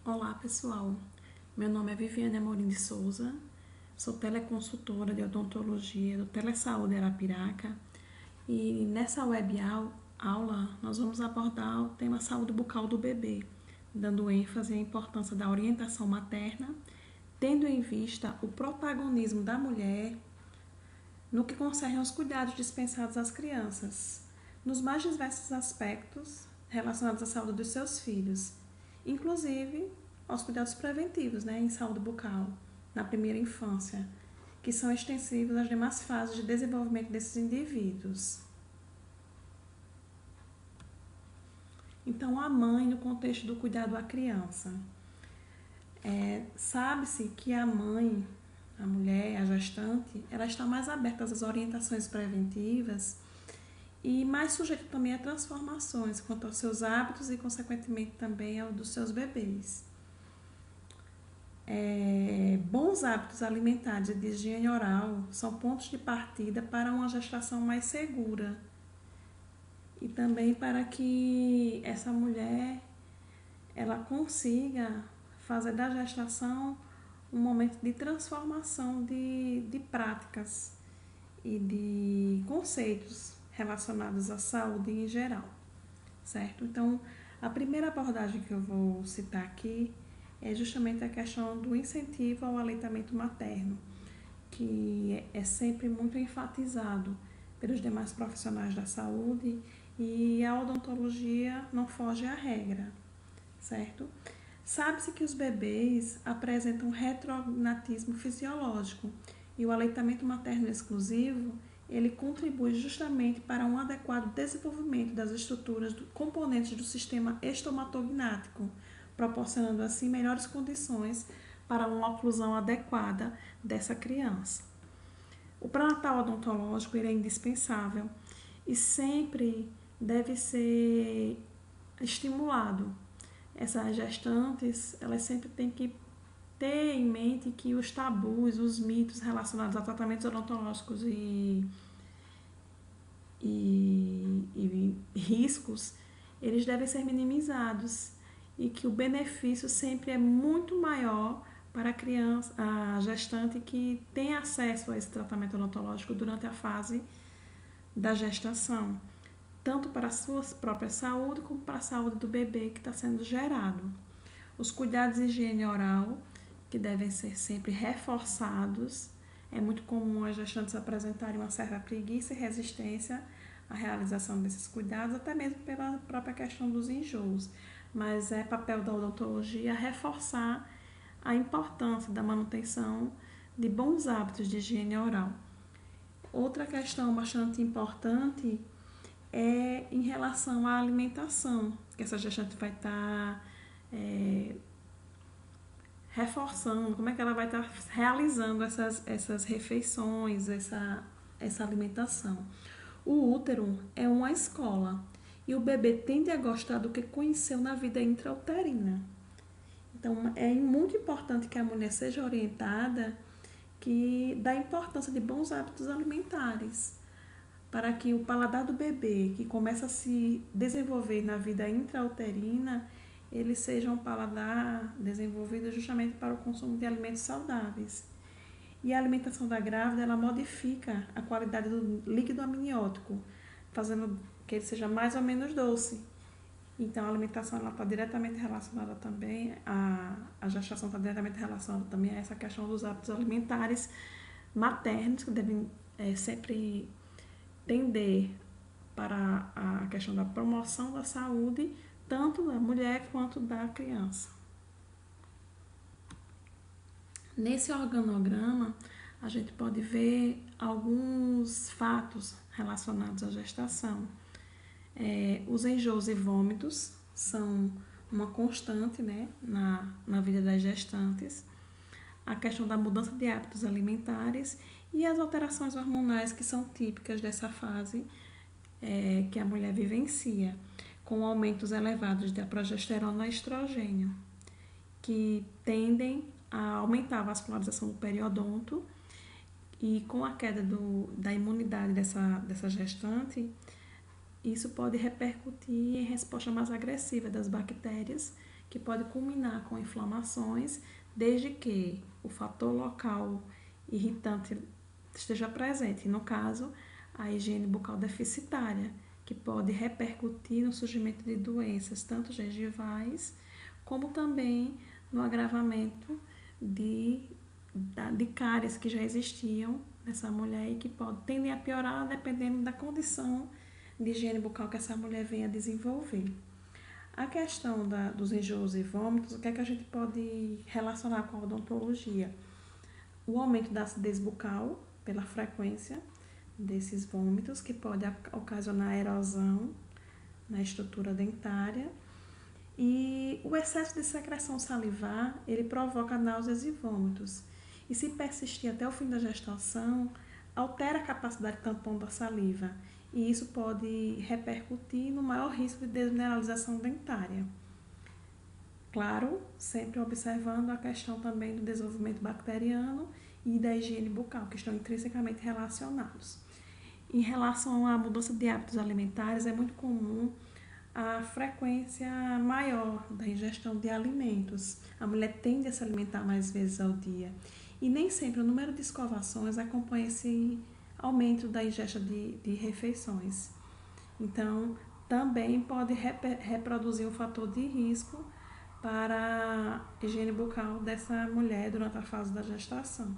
Olá pessoal, meu nome é Viviane Amorim de Souza, sou teleconsultora de odontologia do Telesaúde Arapiraca e nessa aula nós vamos abordar o tema saúde bucal do bebê, dando ênfase à importância da orientação materna, tendo em vista o protagonismo da mulher no que concerne aos cuidados dispensados às crianças, nos mais diversos aspectos relacionados à saúde dos seus filhos, inclusive aos cuidados preventivos, em saúde bucal, na primeira infância, que são extensivos às demais fases de desenvolvimento desses indivíduos. Então, a mãe no contexto do cuidado à criança. Sabe-se que a mãe, a mulher, a gestante, ela está mais aberta às orientações preventivas e mais sujeita também a transformações quanto aos seus hábitos e, consequentemente, também ao dos seus bebês. Bons hábitos alimentares e de higiene oral são pontos de partida para uma gestação mais segura e também para que essa mulher ela consiga fazer da gestação um momento de transformação de práticas e de conceitos relacionados à saúde em geral, certo? Então, a primeira abordagem que eu vou citar aqui é justamente a questão do incentivo ao aleitamento materno, que é sempre muito enfatizado pelos demais profissionais da saúde e a odontologia não foge à regra, certo? Sabe-se que os bebês apresentam retrognatismo fisiológico e o aleitamento materno exclusivo ele contribui justamente para um adequado desenvolvimento das estruturas componentes do sistema estomatognático, proporcionando assim melhores condições para uma oclusão adequada dessa criança. O pré-natal odontológico ele é indispensável e sempre deve ser estimulado. Essas gestantes, elas sempre têm que ter em mente que os tabus, os mitos relacionados a tratamentos odontológicos e riscos, eles devem ser minimizados e que o benefício sempre é muito maior para a criança, a gestante que tem acesso a esse tratamento odontológico durante a fase da gestação, tanto para a sua própria saúde como para a saúde do bebê que está sendo gerado. Os cuidados de higiene oral, que devem ser sempre reforçados. É muito comum as gestantes apresentarem uma certa preguiça e resistência à realização desses cuidados, até mesmo pela própria questão dos enjoos. Mas é papel da odontologia reforçar a importância da manutenção de bons hábitos de higiene oral. Outra questão bastante importante é em relação à alimentação, que essa gestante vai estar reforçando, como é que ela vai estar realizando essas refeições, essa alimentação. O útero é uma escola e o bebê tende a gostar do que conheceu na vida intrauterina. Então, é muito importante que a mulher seja orientada da importância de bons hábitos alimentares, para que o paladar do bebê, que começa a se desenvolver na vida intrauterina, ele seja um paladar desenvolvido justamente para o consumo de alimentos saudáveis. E a alimentação da grávida, ela modifica a qualidade do líquido amniótico, fazendo que ele seja mais ou menos doce. Então, a alimentação está diretamente relacionada também, a gestação está diretamente relacionada também a essa questão dos hábitos alimentares maternos, que devem sempre tender para a questão da promoção da saúde, tanto da mulher quanto da criança. Nesse organograma, a gente pode ver alguns fatos relacionados à gestação. Os enjoos e vômitos são uma constante na vida das gestantes. A questão da mudança de hábitos alimentares e as alterações hormonais que são típicas dessa fase que a mulher vivencia, com aumentos elevados da progesterona e estrogênio, que tendem a aumentar a vascularização do periodonto e com a queda da imunidade dessa gestante, isso pode repercutir em resposta mais agressiva das bactérias que pode culminar com inflamações, desde que o fator local irritante esteja presente, no caso, a higiene bucal deficitária, que pode repercutir no surgimento de doenças, tanto gengivais, como também no agravamento de cáries que já existiam nessa mulher e que tendem a piorar dependendo da condição de higiene bucal que essa mulher venha desenvolver. A questão dos enjoos e vômitos, o que é que a gente pode relacionar com a odontologia? O aumento da acidez bucal pela frequência desses vômitos, que pode ocasionar erosão na estrutura dentária. E o excesso de secreção salivar, ele provoca náuseas e vômitos. E se persistir até o fim da gestação, altera a capacidade de tampão da saliva. E isso pode repercutir no maior risco de desmineralização dentária. Claro, sempre observando a questão também do desenvolvimento bacteriano e da higiene bucal, que estão intrinsecamente relacionados. Em relação à mudança de hábitos alimentares, é muito comum a frequência maior da ingestão de alimentos. A mulher tende a se alimentar mais vezes ao dia. E nem sempre o número de escovações acompanha esse aumento da ingesta de refeições. Então, também pode reproduzir um fator de risco para a higiene bucal dessa mulher durante a fase da gestação.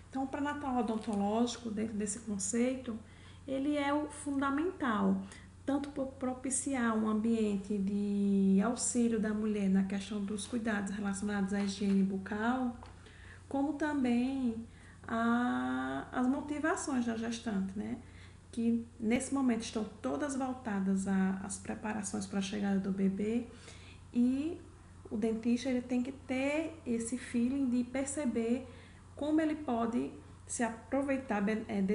Então, o pré-natal odontológico, dentro desse conceito, ele é o fundamental, tanto por propiciar um ambiente de auxílio da mulher na questão dos cuidados relacionados à higiene bucal, como também as motivações da gestante, né? Que nesse momento estão todas voltadas às preparações para a chegada do bebê, e o dentista ele tem que ter esse feeling de perceber como ele pode se aproveitar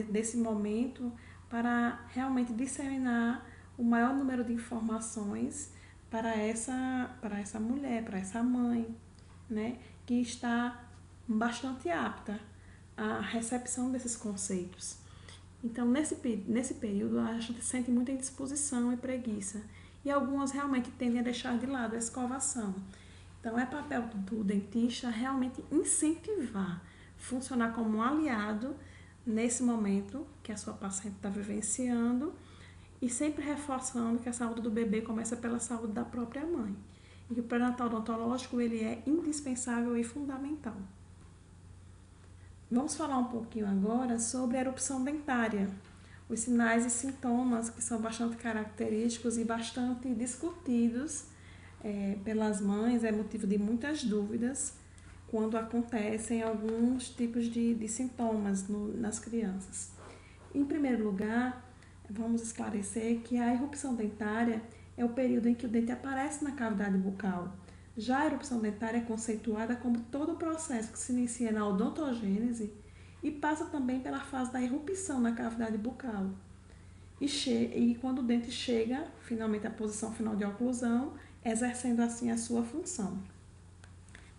desse momento para realmente disseminar o maior número de informações para essa mulher, para essa mãe, né, que está bastante apta à recepção desses conceitos. Então, nesse período, a gente sente muita indisposição e preguiça, e algumas realmente tendem a deixar de lado a escovação. Então, é papel do dentista realmente incentivar, funcionar como um aliado nesse momento que a sua paciente está vivenciando, e sempre reforçando que a saúde do bebê começa pela saúde da própria mãe. E que o pré-natal odontológico ele é indispensável e fundamental. Vamos falar um pouquinho agora sobre a erupção dentária, os sinais e sintomas que são bastante característicos e bastante discutidos pelas mães, é motivo de muitas dúvidas quando acontecem alguns tipos de sintomas nas crianças. Em primeiro lugar, vamos esclarecer que a erupção dentária é o período em que o dente aparece na cavidade bucal. Já a erupção dentária é conceituada como todo o processo que se inicia na odontogênese e passa também pela fase da erupção na cavidade bucal. E quando o dente chega finalmente à posição final de oclusão, exercendo assim a sua função.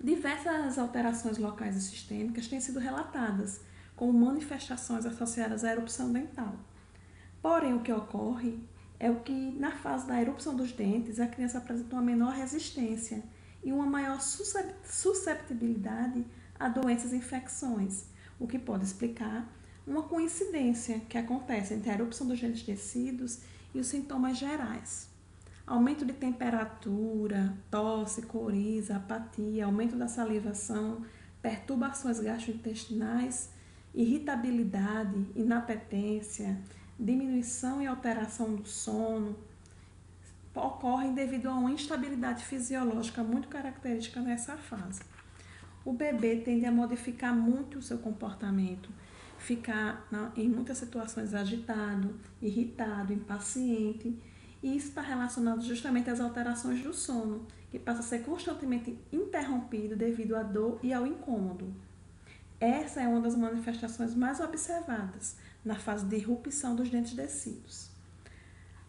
Diversas alterações locais e sistêmicas têm sido relatadas como manifestações associadas à erupção dental. Porém, o que ocorre é o que, na fase da erupção dos dentes, a criança apresenta uma menor resistência e uma maior susceptibilidade a doenças e infecções, o que pode explicar uma coincidência que acontece entre a erupção dos dentes descidos e os sintomas gerais. Aumento de temperatura, tosse, coriza, apatia, aumento da salivação, perturbações gastrointestinais, irritabilidade, inapetência, diminuição e alteração do sono, ocorrem devido a uma instabilidade fisiológica muito característica nessa fase. O bebê tende a modificar muito o seu comportamento, ficar em muitas situações agitado, irritado, impaciente, e isso está relacionado justamente às alterações do sono, que passa a ser constantemente interrompido devido à dor e ao incômodo. Essa é uma das manifestações mais observadas na fase de erupção dos dentes descidos.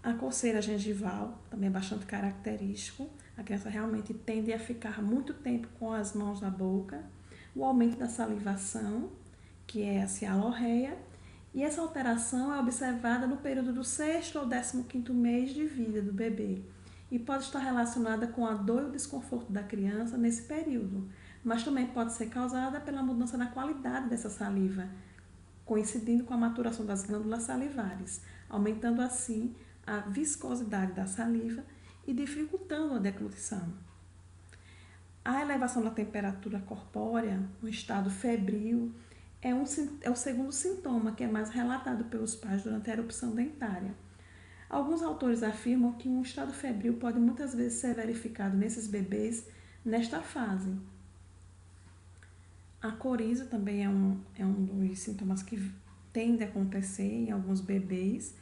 A coceira gengival também é bastante característico. A criança realmente tende a ficar muito tempo com as mãos na boca. O aumento da salivação, que é a cialorreia, E essa alteração é observada no período do 6º ou 15º mês de vida do bebê e pode estar relacionada com a dor e o desconforto da criança nesse período, mas também pode ser causada pela mudança na qualidade dessa saliva, coincidindo com a maturação das glândulas salivares, aumentando assim a viscosidade da saliva e dificultando a deglutição. A elevação da temperatura corpórea, um estado febril, é o segundo sintoma que é mais relatado pelos pais durante a erupção dentária. Alguns autores afirmam que um estado febril pode muitas vezes ser verificado nesses bebês nesta fase. A coriza também é um dos sintomas que tende a acontecer em alguns bebês.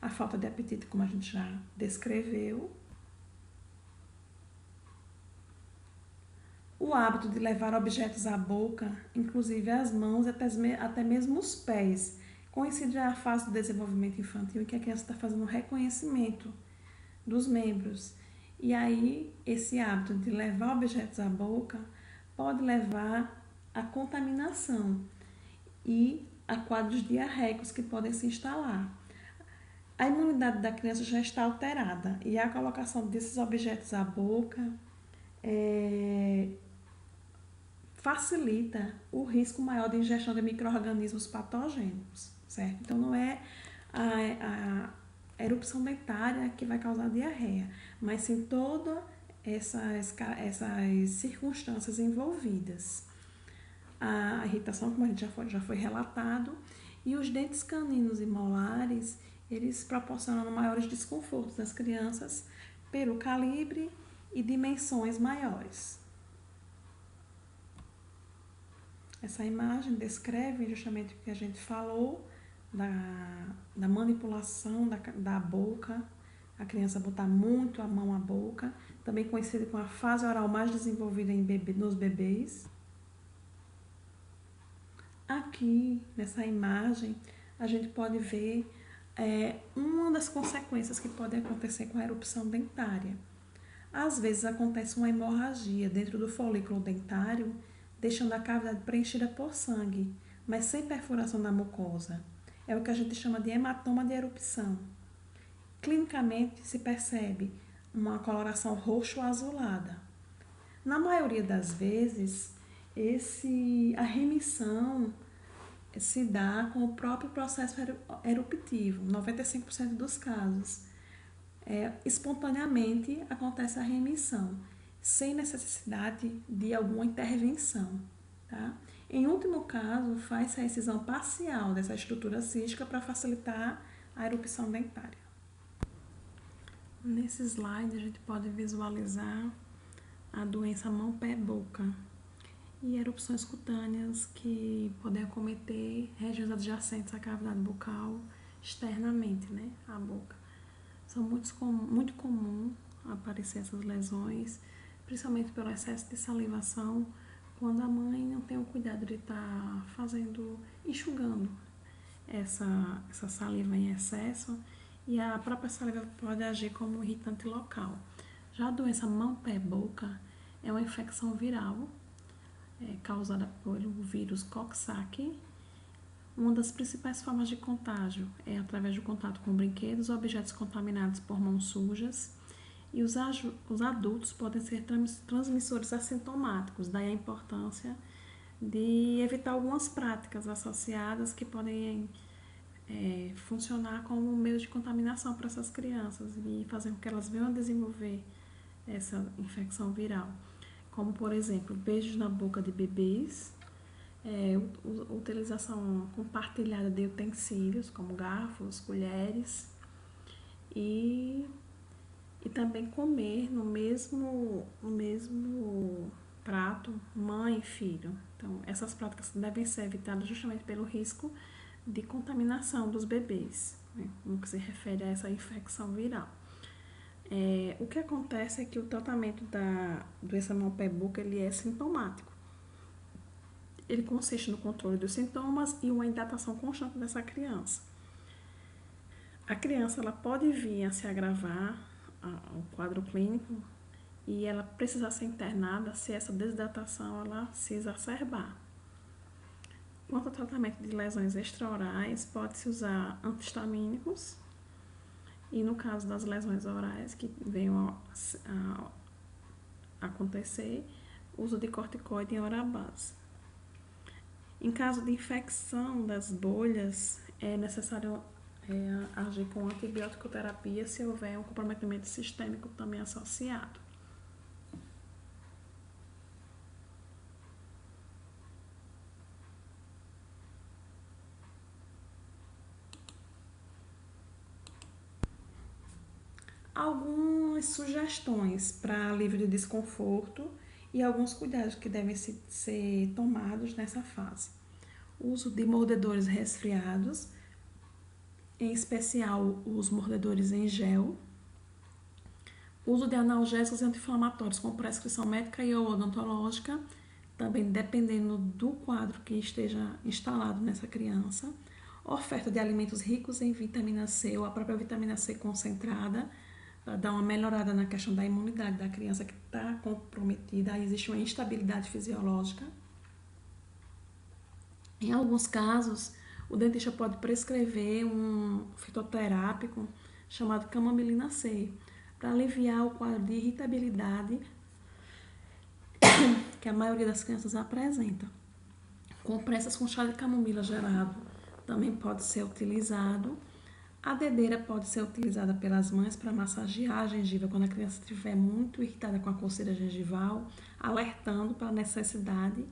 A falta de apetite, como a gente já descreveu. O hábito de levar objetos à boca, inclusive as mãos, até mesmo os pés, coincide a fase do desenvolvimento infantil em que a criança está fazendo o reconhecimento dos membros. E aí, esse hábito de levar objetos à boca pode levar à contaminação e a quadros diarreicos que podem se instalar. A imunidade da criança já está alterada e a colocação desses objetos à boca facilita o risco maior de ingestão de micro-organismos patogênicos, certo? Então, não é a erupção dentária que vai causar diarreia, mas sim todas essas circunstâncias envolvidas. A irritação, como a gente já foi relatado, e os dentes caninos e molares, eles proporcionam maiores desconfortos às crianças pelo calibre e dimensões maiores. Essa imagem descreve justamente o que a gente falou da manipulação da boca, a criança botar muito a mão à boca, também conhecida como a fase oral mais desenvolvida nos bebês. Aqui, nessa imagem, a gente pode ver uma das consequências que pode acontecer com a erupção dentária. Às vezes acontece uma hemorragia dentro do folículo dentário, deixando a cavidade preenchida por sangue, mas sem perfuração da mucosa. É o que a gente chama de hematoma de erupção. Clinicamente se percebe uma coloração roxo-azulada. Na maioria das vezes, a remissão se dá com o próprio processo eruptivo, 95% dos casos. Espontaneamente acontece a remissão, sem necessidade de alguma intervenção. Tá? Em último caso, faz-se a excisão parcial dessa estrutura cística para facilitar a erupção dentária. Nesse slide, a gente pode visualizar a doença mão-pé-boca e erupções cutâneas que podem acometer regiões adjacentes à cavidade bucal externamente, né, à boca. São muito comum aparecer essas lesões, principalmente pelo excesso de salivação, quando a mãe não tem o cuidado de estar enxugando essa saliva em excesso, e a própria saliva pode agir como um irritante local. Já a doença mão-pé-boca é uma infecção viral causada pelo vírus Coxsackie. Uma das principais formas de contágio é através do contato com brinquedos ou objetos contaminados por mãos sujas, e os adultos podem ser transmissores assintomáticos, daí a importância de evitar algumas práticas associadas que podem funcionar como meio de contaminação para essas crianças e fazer com que elas venham a desenvolver essa infecção viral, como, por exemplo, beijos na boca de bebês, utilização compartilhada de utensílios, como garfos, colheres, e também comer no mesmo prato mãe e filho. Então, essas práticas devem ser evitadas justamente pelo risco de contaminação dos bebês, né, no que se refere a essa infecção viral. O que acontece é que o tratamento da doença mão-pé-boca ele é sintomático. Ele consiste no controle dos sintomas e uma hidratação constante dessa criança. A criança ela pode vir a se agravar ao quadro clínico e ela precisa ser internada se essa desidratação ela se exacerbar. Quanto ao tratamento de lesões extraorais, pode-se usar antihistamínicos e no caso das lesões orais que venham a acontecer, uso de corticoide em hora base. Em caso de infecção das bolhas, é necessário agir com antibiótico-terapia se houver um comprometimento sistêmico também associado. Algumas sugestões para alívio de desconforto e alguns cuidados que devem ser tomados nessa fase. Uso de mordedores resfriados, em especial os mordedores em gel. Uso de analgésicos e anti-inflamatórios com prescrição médica e ou odontológica, também dependendo do quadro que esteja instalado nessa criança. Oferta de alimentos ricos em vitamina C ou a própria vitamina C concentrada, para dar uma melhorada na questão da imunidade da criança que está comprometida, aí existe uma instabilidade fisiológica. Em alguns casos, o dentista pode prescrever um fitoterápico chamado camomilina C, para aliviar o quadro de irritabilidade que a maioria das crianças apresenta. Compressas com chá de camomila gerado também pode ser utilizado. A dedeira pode ser utilizada pelas mães para massagear a gengiva quando a criança estiver muito irritada com a coceira gengival, alertando para a necessidade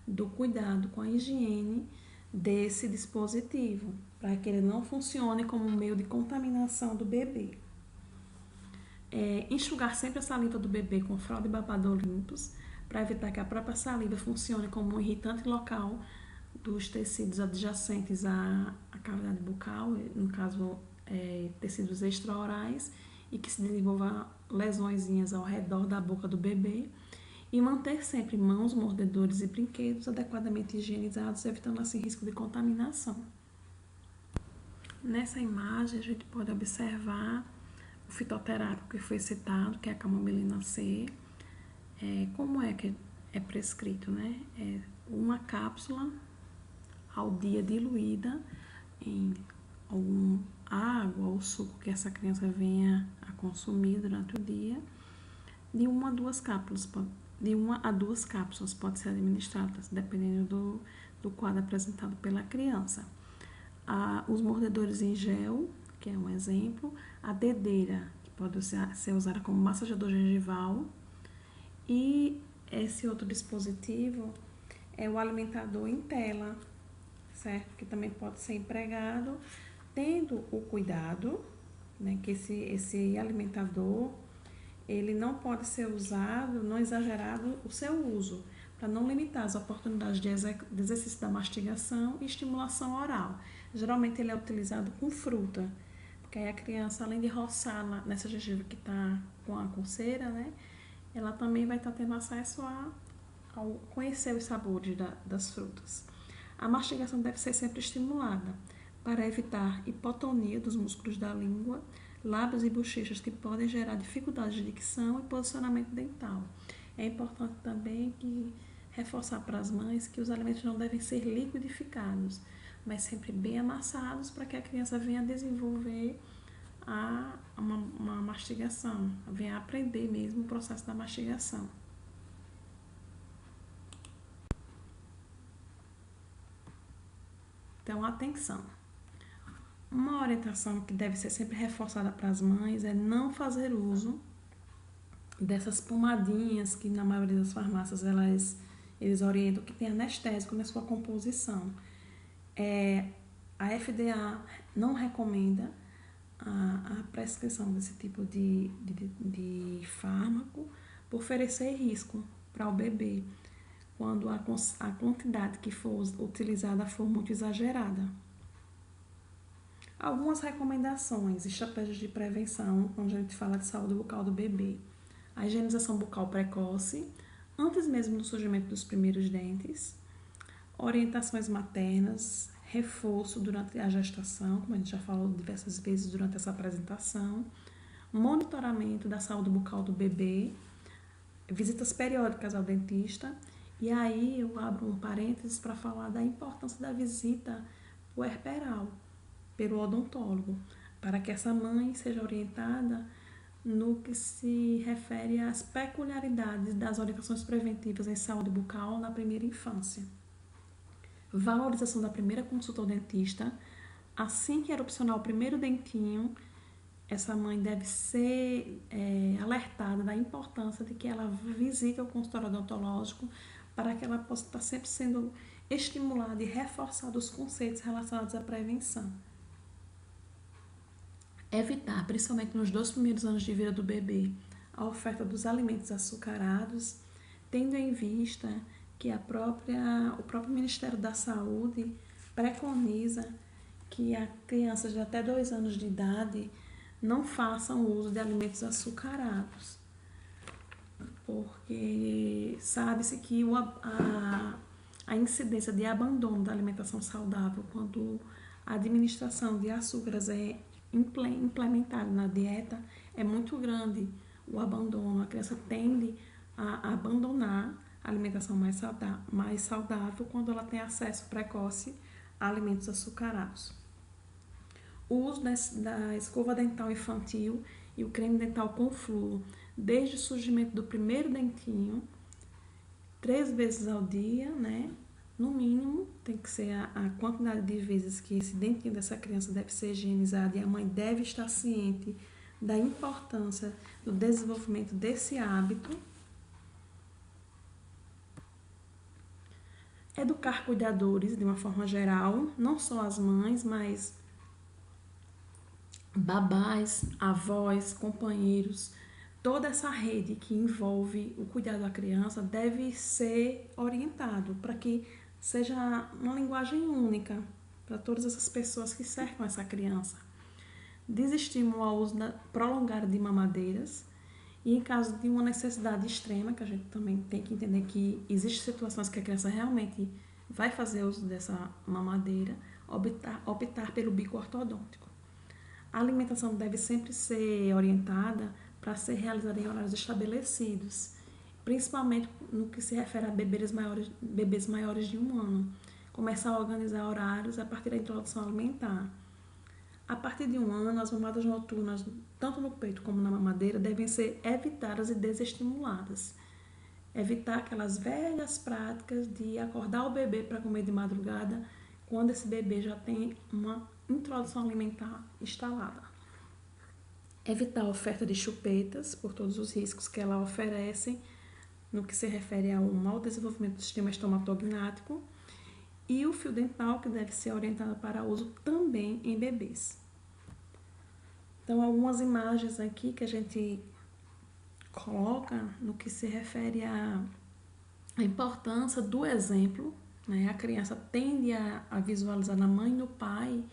do cuidado com a higiene desse dispositivo, para que ele não funcione como um meio de contaminação do bebê. Enxugar sempre a saliva do bebê com fralda e babador limpos, para evitar que a própria saliva funcione como um irritante local dos tecidos adjacentes à cavidade bucal, no caso tecidos extraorais, e que se desenvolvam lesõezinhas ao redor da boca do bebê, e manter sempre mãos, mordedores e brinquedos adequadamente higienizados, evitando assim risco de contaminação. Nessa imagem a gente pode observar o fitoterápico que foi citado, que é a camomilina C. Como é que é prescrito, né? Uma cápsula ao dia diluída em alguma água ou suco que essa criança venha a consumir durante o dia, de 1 a 2 cápsulas pode ser administradas, dependendo do quadro apresentado pela criança. Os mordedores em gel, que é um exemplo, a dedeira, que pode ser usada como massageador gengival, e esse outro dispositivo é o alimentador em tela, certo? Que também pode ser empregado, tendo o cuidado, né, que esse alimentador ele não pode ser usado, não exagerado o seu uso, para não limitar as oportunidades de exercício da mastigação e estimulação oral. Geralmente ele é utilizado com fruta, porque aí a criança, além de roçar nessa gengiva que está com a coceira, né, ela também vai estar tendo acesso ao conhecer os sabores das frutas. A mastigação deve ser sempre estimulada para evitar hipotonia dos músculos da língua, lábios e bochechas que podem gerar dificuldades de dicção e posicionamento dental. É importante também reforçar para as mães que os alimentos não devem ser liquidificados, mas sempre bem amassados para que a criança venha a desenvolver uma mastigação, venha a aprender mesmo o processo da mastigação. Então, atenção! Uma orientação que deve ser sempre reforçada para as mães é não fazer uso dessas pomadinhas que na maioria das farmácias eles orientam que tem anestésico na sua composição. A FDA não recomenda a prescrição desse tipo de fármaco por oferecer risco para o bebê, quando a quantidade que for utilizada for muito exagerada. Algumas recomendações, estratégias de prevenção, quando a gente fala de saúde bucal do bebê. A higienização bucal precoce, antes mesmo do surgimento dos primeiros dentes. Orientações maternas, reforço durante a gestação, como a gente já falou diversas vezes durante essa apresentação. Monitoramento da saúde bucal do bebê, visitas periódicas ao dentista E aí eu abro um parênteses para falar da importância da visita puerperal pelo odontólogo, para que essa mãe seja orientada no que se refere às peculiaridades das orientações preventivas em saúde bucal na primeira infância. Valorização da primeira consulta ao dentista. Assim que erupcionar o primeiro dentinho, essa mãe deve ser alertada da importância de que ela visite o consultório odontológico para que ela possa estar sempre sendo estimulada e reforçada os conceitos relacionados à prevenção. Evitar, principalmente nos 2 primeiros anos de vida do bebê, a oferta dos alimentos açucarados, tendo em vista que o próprio Ministério da Saúde preconiza que a criança de até 2 anos de idade não façam uso de alimentos açucarados, porque sabe-se que a incidência de abandono da alimentação saudável quando a administração de açúcares é implementada na dieta é muito grande. O abandono, a criança tende a abandonar a alimentação mais saudável quando ela tem acesso precoce a alimentos açucarados. O uso da escova dental infantil e o creme dental com flúor desde o surgimento do primeiro dentinho, 3 vezes ao dia, né? No mínimo, tem que ser a quantidade de vezes que esse dentinho dessa criança deve ser higienizado, e a mãe deve estar ciente da importância do desenvolvimento desse hábito. Educar cuidadores de uma forma geral, não só as mães, mas babás, avós, companheiros, toda essa rede que envolve o cuidado da criança deve ser orientado para que seja uma linguagem única para todas essas pessoas que cercam essa criança. Desestímulo ao uso prolongado de mamadeiras, e em caso de uma necessidade extrema, que a gente também tem que entender que existem situações que a criança realmente vai fazer uso dessa mamadeira, optar pelo bico ortodôntico. A alimentação deve sempre ser orientada para ser realizada em horários estabelecidos, principalmente no que se refere a bebês maiores de 1 ano. Começar a organizar horários a partir da introdução alimentar. A partir de 1 ano, as mamadas noturnas, tanto no peito como na mamadeira, devem ser evitadas e desestimuladas. Evitar aquelas velhas práticas de acordar o bebê para comer de madrugada, quando esse bebê já tem uma introdução alimentar instalada. Evitar a oferta de chupetas, por todos os riscos que ela oferece, no que se refere ao mau desenvolvimento do sistema estomatognático, e o fio dental, que deve ser orientado para uso também em bebês. Então, algumas imagens aqui que a gente coloca no que se refere à importância do exemplo, né? A criança tende a visualizar na mãe e no pai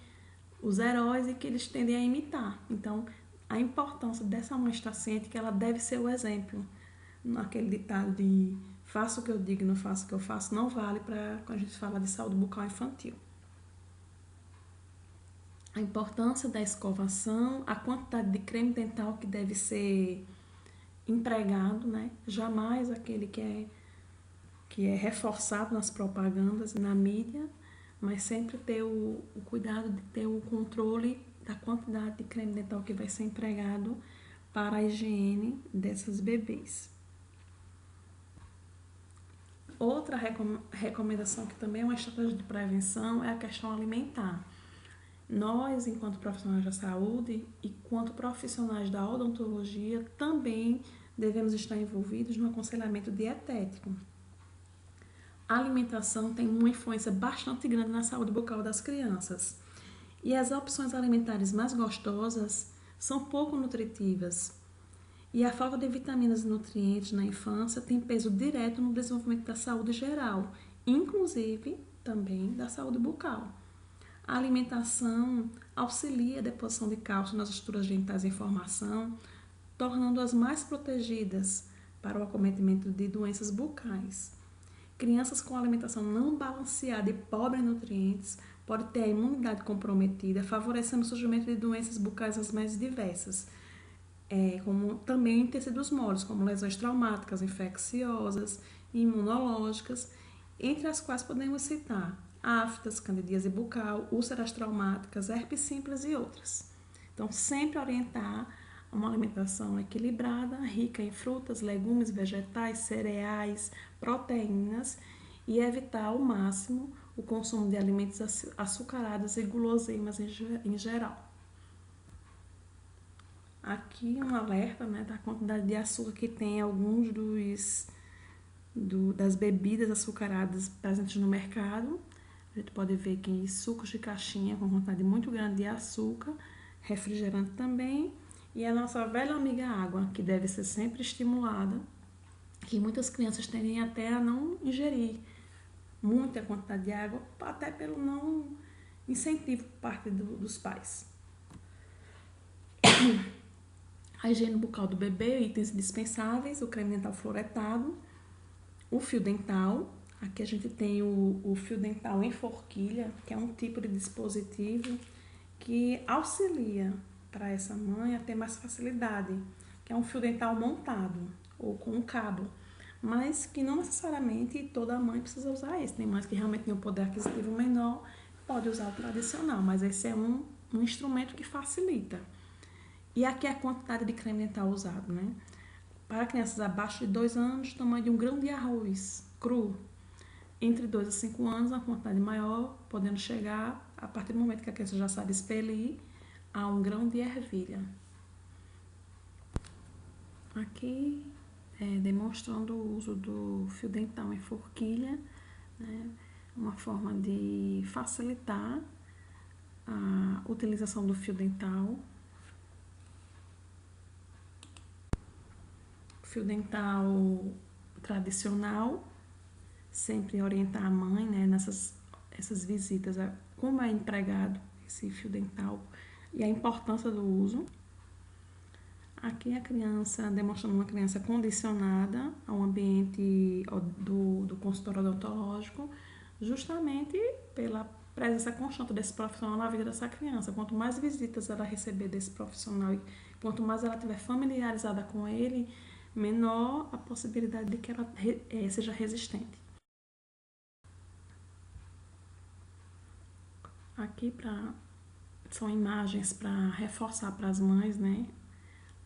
os heróis e que eles tendem a imitar. Então, a importância dessa mãe estar ciente que ela deve ser o exemplo. Naquele ditado de faça o que eu digo e não faça o que eu faço, não vale para quando a gente fala de saúde bucal infantil. A importância da escovação, a quantidade de creme dental que deve ser empregado, né? Jamais aquele que é reforçado nas propagandas e na mídia, mas sempre ter o cuidado de ter o controle da quantidade de creme dental que vai ser empregado para a higiene dessas bebês. Outra recomendação que também é uma estratégia de prevenção é a questão alimentar. Nós, enquanto profissionais da saúde e quanto profissionais da odontologia, também devemos estar envolvidos no aconselhamento dietético. A alimentação tem uma influência bastante grande na saúde bucal das crianças. E as opções alimentares mais gostosas são pouco nutritivas. E a falta de vitaminas e nutrientes na infância tem peso direto no desenvolvimento da saúde geral, inclusive também da saúde bucal. A alimentação auxilia a deposição de cálcio nas estruturas dentais em formação, tornando-as mais protegidas para o acometimento de doenças bucais. Crianças com alimentação não balanceada e pobre em nutrientes podem ter a imunidade comprometida, favorecendo o surgimento de doenças bucais as mais diversas, como também tecidos moles, como lesões traumáticas, infecciosas imunológicas, entre as quais podemos citar aftas, candidíase bucal, úlceras traumáticas, herpes simples e outras. Então, sempre orientar uma alimentação equilibrada, rica em frutas, legumes, vegetais, cereais, proteínas e evitar ao máximo o consumo de alimentos açucarados e guloseimas em geral. Aqui um alerta, né, da quantidade de açúcar que tem alguns das bebidas açucaradas presentes no mercado. A gente pode ver que sucos de caixinha com quantidade muito grande de açúcar, refrigerante também, e a nossa velha amiga água, que deve ser sempre estimulada, que muitas crianças tendem até a não ingerir muita quantidade de água, até pelo não incentivo por parte dos pais. A higiene bucal do bebê, itens dispensáveis, o creme dental fluoretado, o fio dental. Aqui a gente tem o fio dental em forquilha, que é um tipo de dispositivo que auxilia para essa mãe a ter mais facilidade, que é um fio dental montado ou com um cabo, mas que não necessariamente toda mãe precisa usar esse. Tem mães que realmente têm um poder aquisitivo menor, pode usar o tradicional, mas esse é um instrumento que facilita. E aqui é a quantidade de creme dental usado, né? Para crianças abaixo de 2 anos, tamanho de um grão de arroz cru. Entre 2 a 5 anos, a quantidade maior, podendo chegar, a partir do momento que a criança já sabe expelir, a 1 grão de ervilha. Aqui, demonstrando o uso do fio dental em forquilha, né? Uma forma de facilitar a utilização do fio dental. Fio dental tradicional, sempre orientar a mãe, né, essas visitas, como é empregado esse fio dental e a importância do uso. Aqui a criança, demonstrando uma criança condicionada ao ambiente do consultório odontológico, justamente pela presença constante desse profissional na vida dessa criança. Quanto mais visitas ela receber desse profissional e quanto mais ela estiver familiarizada com ele, menor a possibilidade de que ela seja resistente. Aqui são imagens para reforçar para as mães, né,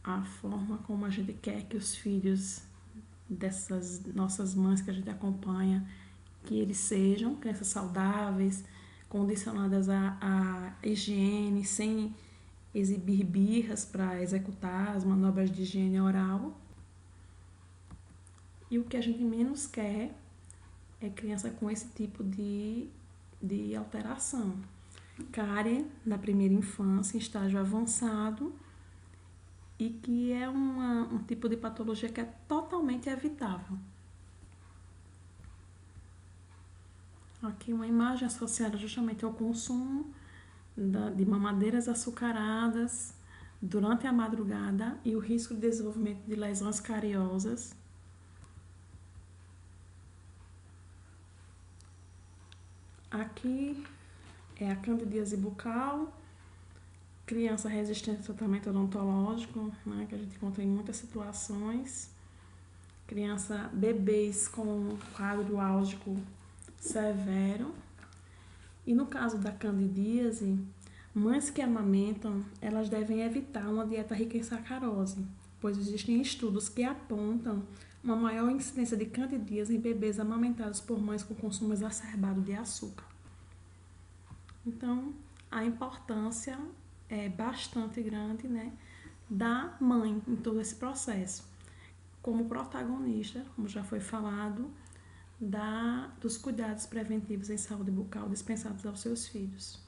a forma como a gente quer que os filhos dessas nossas mães que a gente acompanha, que eles sejam crianças saudáveis, condicionadas à higiene, sem exibir birras para executar as manobras de higiene oral. E o que a gente menos quer é criança com esse tipo de alteração. Cárie na primeira infância, em estágio avançado, e que é um tipo de patologia que é totalmente evitável. Aqui uma imagem associada justamente ao consumo de mamadeiras açucaradas durante a madrugada e o risco de desenvolvimento de lesões cariosas. Aqui é a candidíase bucal, criança resistente ao tratamento odontológico, né, que a gente encontra em muitas situações. Bebês com quadro álgico severo. E no caso da candidíase, mães que amamentam, elas devem evitar uma dieta rica em sacarose, pois existem estudos que apontam uma maior incidência de candidíase em bebês amamentados por mães com consumo exacerbado de açúcar. Então, a importância é bastante grande, né, da mãe em todo esse processo, como protagonista, como já foi falado, dos cuidados preventivos em saúde bucal dispensados aos seus filhos.